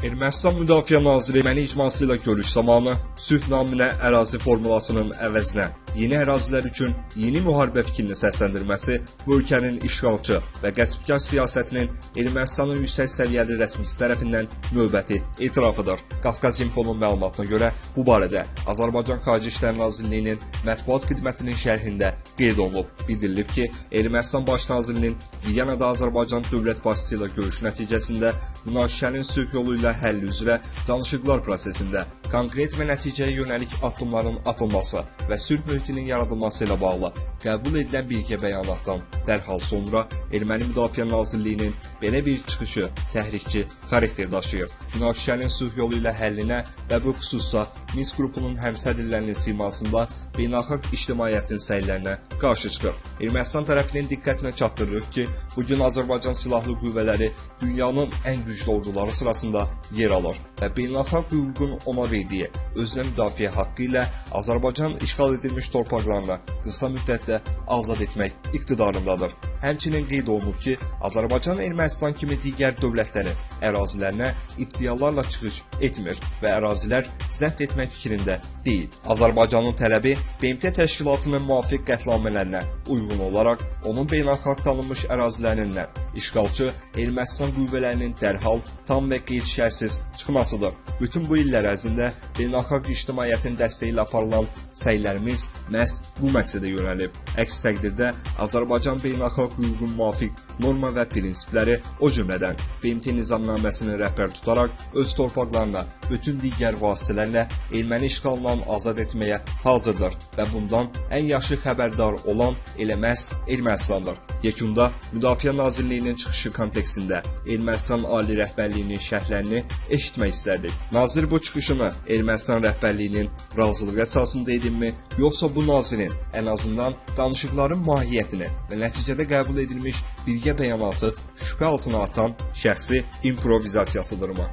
Ermənistan Müdafiə Naziri Erməni icması ilə görüş zamanı sülh naminə ərazi formulasının əvəzinə yeni ərazilər üçün yeni müharibə fikrini səsləndirməsi bu ölkənin işğalçı və qəsbkar siyasətinin Ermənistanın yüksək səviyyəli rəsmisi tərəfindən növbəti etirafıdır. Qafqaz İnfonun məlumatına görə bu barədə Azərbaycan Xarici İşlər Nazirliyinin mətbuat xidmətinin şərhində qeyd olunub. Bildirilib ki, Ermənistan Baş Nazirinin Viyanada Azərbaycan dövlət başçısı ilə görüş nəticəsində münaqişənin sülh yolu ilə həlli üzrə danışıqlar prosesində konkret və nəticəyə yönəlik addımların atılması və sülh mühitinin yaradılması ilə bağlı qəbul edilən birgə bəyanatdan dərhal sonra Erməni Müdafiə Nazirliyinin belə bir çıxışı təhrikçi xarakter daşıyır. Münaqişənin sülh yolu ilə həllinə və bu xüsusda Minsk qrupunun həmsədrlərinin simasında beynəlxalq ictimaiyyətin səylərinə qarşı çıxır. Ermənistan tərəfinin diqqətinə çatdırırıq ki, bugün Azərbaycan Silahlı Qüvvələri dünyanın ən güclü orduları sırasında yer alır və beynəlxalq hüququn ona verdiyi özünə müdafiə haqqı ilə Azərbaycan işğal edilmiş torpaqlarını qısa müddətdə azad etmək iqtidarındadır. Həmçinin qeyd olunub ki, Azərbaycan Ermənistan kimi digər dövlətlərin ərazilərinə iddialarla çıxış etmir və ərazilər zəbt etmək fikrində deyil. Azərbaycanın tələbi BMT təşkilatının müvafiq qətnamələrinə uyğun olaraq onun beynəlxalq tanınmış ərazilərindən işğalçı Ermənistan qüvvələrinin dərhal, tam və qeyd-şərtsiz çıxmasıdır. Bütün bu illər ərzində beynəlxalq ictimaiyyətin dəstəyi ilə aparılan səylərimiz məhz bu məqsədə yönəlib. Əks təqdirdə Azərbaycan beynəlxalq hüququn müvafiq norma və prinsipləri, o cümlədən BMT nizamnaməsini rəhbər tutaraq öz torpaqlarına bütün digər vasitələrlə erməni işğalından azad etməyə hazırdır və bundan ən yaxşı xəbərdar olan elə məhz Ermənistandır. Yekunda Müdafiə Nazirliyinin çıxışı kontekstində Ermənistan ali rəhbərliyinin şərhlərini eşitmək istərdik. Nazir bu çıxışını Ermənistan rəhbərliyinin razılığı əsasında edinmi, yoxsa bu nazirin ən azından danışıqların mahiyyətini və nəticədə qəbul edilmiş birgə bəyanatı şübhə altına atan şəxsi improvizasiyasıdırmı?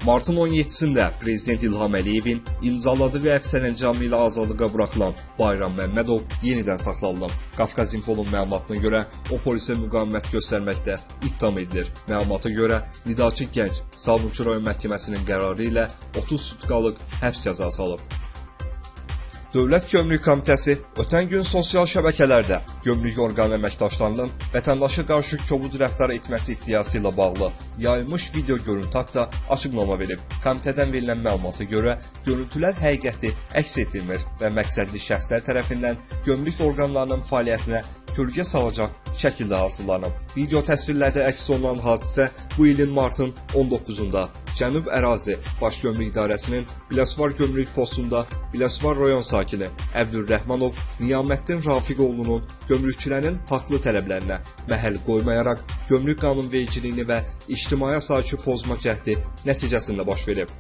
Martın 17-sində Prezident İlham Əliyevin imzaladığı əfv sərəncamı ilə azadlığa buraxılan Bayram Məmmədov yenidən saxlanılıb. Qafqaz İnfonun məlumatına görə o polisə müqavimət göstərməkdə ittiham edilir. Məlumata görə Nidaçı Gənc Sabunçu rayon məhkəməsinin qərarı ilə 30 sutkalıq həbs cəzası alıb. Dövlət Gömrük Komitəsi ötən gün sosial şəbəkələrdə gömrük orqanı əməkdaşlarının vətəndaşa qarşı kobud rəftar etməsi iddiası ilə bağlı yayılmış video görüntü haqqında açıqlama verib. Komitədən verilən məlumata görə görüntülər həqiqəti əks etdirmir və məqsədli şəxslər tərəfindən gömrük orqanlarının fəaliyyətinə kölgə salacaq şəkildə hazırlanıb. Video təsvirlərdə əks olunan hadisə bu ilin martın 19-unda Cənub Ərazi Baş Gömrük İdarəsinin Biləsuvar Gömrük postunda Biləsuvar rayon sakini Əbdülrəhmanov Niyaməddin Rafiqoğlunun gömrükçülərin haqlı tələblərinə məhəl qoymayaraq gömrük qanunvericiliyini və ictimai asayişi pozma cəhdi nəticəsində baş verib.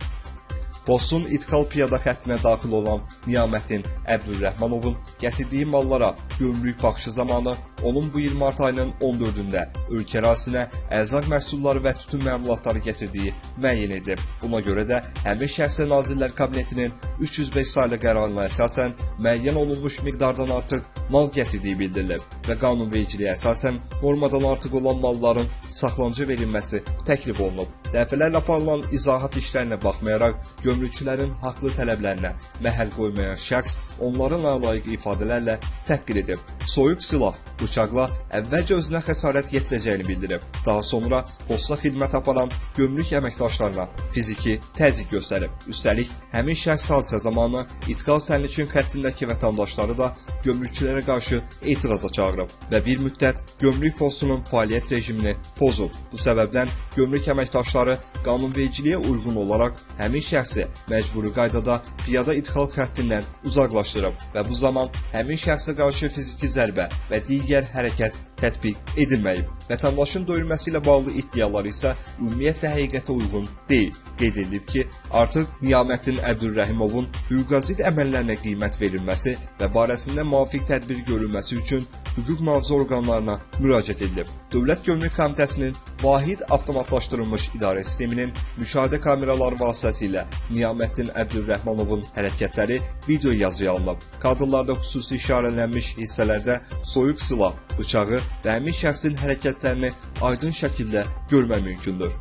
Postun idxal piyada xəttinə daxil olan Niyaməddin Əbdülrəhmanovun gətirdiyi mallara gömrük baxışı zamanı onun bu il mart ayının 14-də ölkə ərazisinə ərzaq məhsulları və tütün məmulatları gətirdiyi müəyyən edilib. Buna görə də həmin şəxsə Nazirlər Kabinetinin 305 saylı qərarına əsasən müəyyən olunmuş miqdardan artıq mal gətirdiyi bildirilib və qanunvericiliyə əsasən normadan artıq olan malların saxlanıcı verilməsi təklif olunub. Dəfələrlə aparılan izahat işlərinə baxmayaraq gömrükçülərin haqlı tələblərinə məhəl qoymayan şəxs onların layiq ifadələrlə təhqir edib. Soyuq silah, bıçaqla əvvəlcə özünə xəsarət yetirəcəyini bildirib. Daha sonra posta xidmət aparan gömrük əməkdaşlarına fiziki təzyiq göstərib. Üstəlik, həmin şəxs hadisə zamanı idxal sərnişin xəttindəki vətəndaşları da gömrükçülərə qarşı etiraza çağırıb və bir müddət gömrük postunun fəaliyyət rejimini pozub. Bu səbəbdən gömrük əməkdaşları qanunvericiliyə uyğun olaraq həmin şəxsi məcburi qaydada piyada idxal xəttindən uzaqlaşdırıb və bu zaman həmin şəxsə qarşı fiziki zərbə və digər hərəkət tətbiq edilməyib. Vətəndaşın döyülməsi ilə bağlı iddialar isə ümumiyyətlə həqiqətə uyğun deyil. Qeyd edilib ki, artıq Niyaməddin Əbdülrəhimovun hüquqazid əməllərinə qiymət verilməsi və barəsində müvafiq tədbir görülməsi üçün hüquq mühafizə orqanlarına müraciət edilib. Dövlət Gömrük Komitəsinin Vahid avtomatlaşdırılmış idarə sisteminin müşahidə kameraları vasitəsilə Niyaməddin Əbdülrəhmanovun hərəkətləri video yazıya alınıb. Kadrlarda xüsusi işarələnmiş hissələrdə soyuq silah, bıçağı və həmin şəxsin hərəkətlərini aydın şəkildə görmək mümkündür.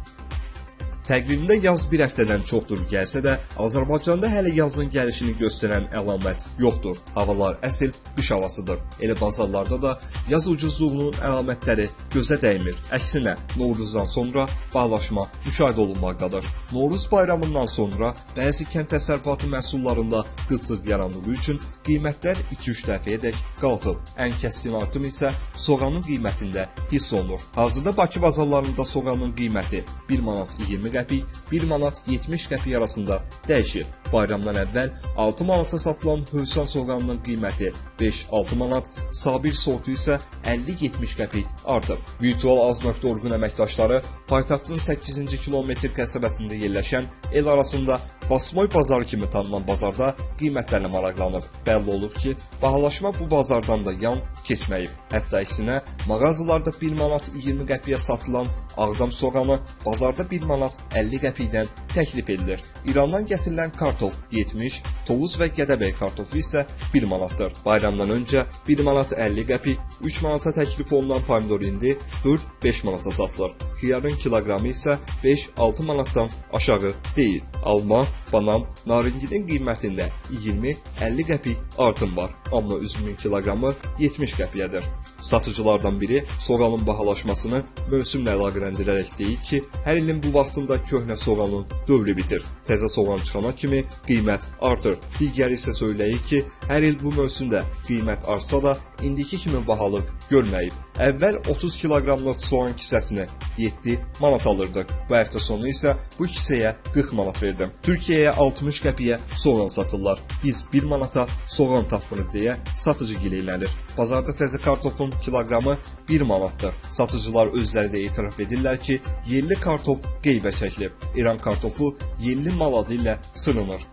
Təqvimdə yaz bir həftədən çoxdur gəlsə də, Azərbaycanda hələ yazın gəlişini göstərən əlamət yoxdur. Havalar əsl qış havasıdır. Elə bazarlarda da yaz ucuzluğunun əlamətləri gözə dəymir. Əksinə, Novruzdan sonra bağlaşma müşahidə olunmaqdadır. Novruz bayramından sonra bəzi kənd təsərrüfatı məhsullarında qıtlıq yarandığı üçün qiymətlər 2-3 dəfəyədək qalxıb. Ən kəskin artım isə soğanın qiymətində hiss olunur. Hazırda Bakı bazarlarında soğanın qiyməti 1 manat 20 qəpik, 1 manat 70 qəpik arasında dəyişir. Bayramdan əvvəl 6 manata satılan hövsan soğanının qiyməti 5-6 manat, sabir sortu isə 50-70 qəpik artıb. Virtual az.org-un əməkdaşları paytaxtın 8-ci kilometr qəsəbəsində yerləşən el arasında Basmoy bazarı kimi tanınan bazarda qiymətlərlə maraqlanıb. Bəlli olub ki, bahalaşma bu bazardan da yan keçməyib. Hətta əksinə, mağazalarda 1 manat 20 qəpiyə satılan Ağdam soğanı bazarda 1 manat 50 qəpikdən təklif edilir. İrandan gətirilən kartof 70, Tovuz və Gədəbəy kartofu isə 1 manatdır. Bayramdan öncə 1 manat 50 qəpik, 3 manata təklif olunan pomidor indi 4-5 manata satılır. Xiyarın kiloqramı isə 5-6 manatdan aşağı deyil. Alma, banan, naringinin qiymətində 20-50 qəpik artım var. Amma üzümün kiloqramı 70 qəpiyədir. Satıcılardan biri soğanın bahalaşmasını mövsümlə əlaqələndirərək deyir ki, hər ilin bu vaxtında köhnə soğanın dövrü bitir. Təzə soğan çıxana kimi qiymət artır. Digəri isə söyləyir ki, hər il bu mövsümdə qiymət artsa da indiki kimi bahalıq görməyib. Əvvəl 30 kiloqramlıq soğan kisəsini 7 manat alırdıq. Bu həftə sonu isə bu kisəyə 40 manat verdim. Türkiyəyə 60 qəpiyə soğan satırlar. Biz 1 manata soğan tapmırıq deyə satıcı gileylənir. Bazarda təzə kartofun kiloqramı 1 manatdır. Satıcılar özləri də etiraf edirlər ki, yerli kartof qeybə çəkilib. İran kartofu yerli mal adı ilə sınınır.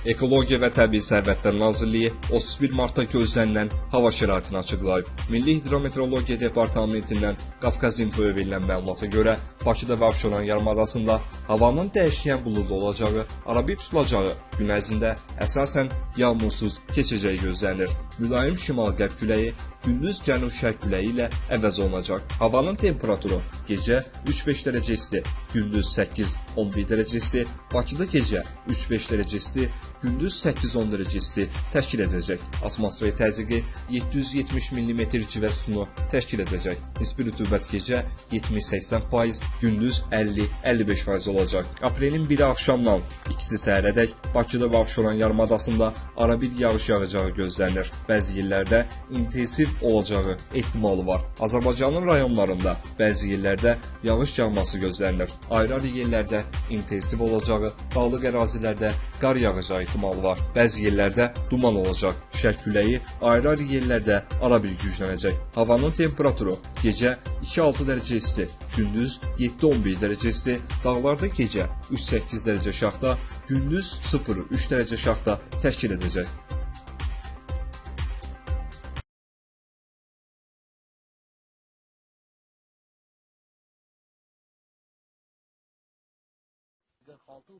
Ekologiya və Təbii Sərvətlər Nazirliyi 31 martda gözlənilən hava şəraitini açıqlayıb. Milli Hidrometeorologiya Departamentindən Qafqaz İnfoya verilən məlumata görə Bakıda və Abşeron yarımadasında havanın dəyişkən buludlu olacağı, arabir tutulacağı, gün ərzində əsasən yağmursuz keçəcəyi gözlənilir. Mülayim şimal-qərb küləyi gündüz cənub-şərq küləyi ilə əvəz olunacaq. Havanın temperaturu gecə 3-5 dərəcə isti, gündüz 8-11 dərəcə isti, Bakıda gecə 3-5 dərəcə isti, gündüz 8-10 dərəcə isti təşkil edəcək. Atmosfer təzyiqi 770 mm civə sütunu təşkil edəcək. Nisbi rütubət gecə 70-80%, gündüz 50-55% olacaq. Aprelin 1-i axşamdan 2-si səhərədək Bakıda və Abşeron yarımadasında arabir yağış yağacağı gözlənilir. Bəzi yerlərdə intensiv olacağı ehtimalı var. Azərbaycanın rayonlarında bəzi yerlərdə yağış yağması gözlənilir. Ayrı-ayrı yerlərdə intensiv olacağı, dağlıq ərazilərdə qar yağacağı ehtimalı var. Bəzi yerlərdə duman olacaq. Şərq küləyi ayrı-ayrı yerlərdə arabir güclənəcək. Havanın temperaturu gecə 2-6 dərəcə isti, gündüz 7-11 dərəcə isti, dağlarda gecə 3-8 dərəcə şaxta, gündüz 0-3 dərəcə şaxta təşkil edəcək. Altı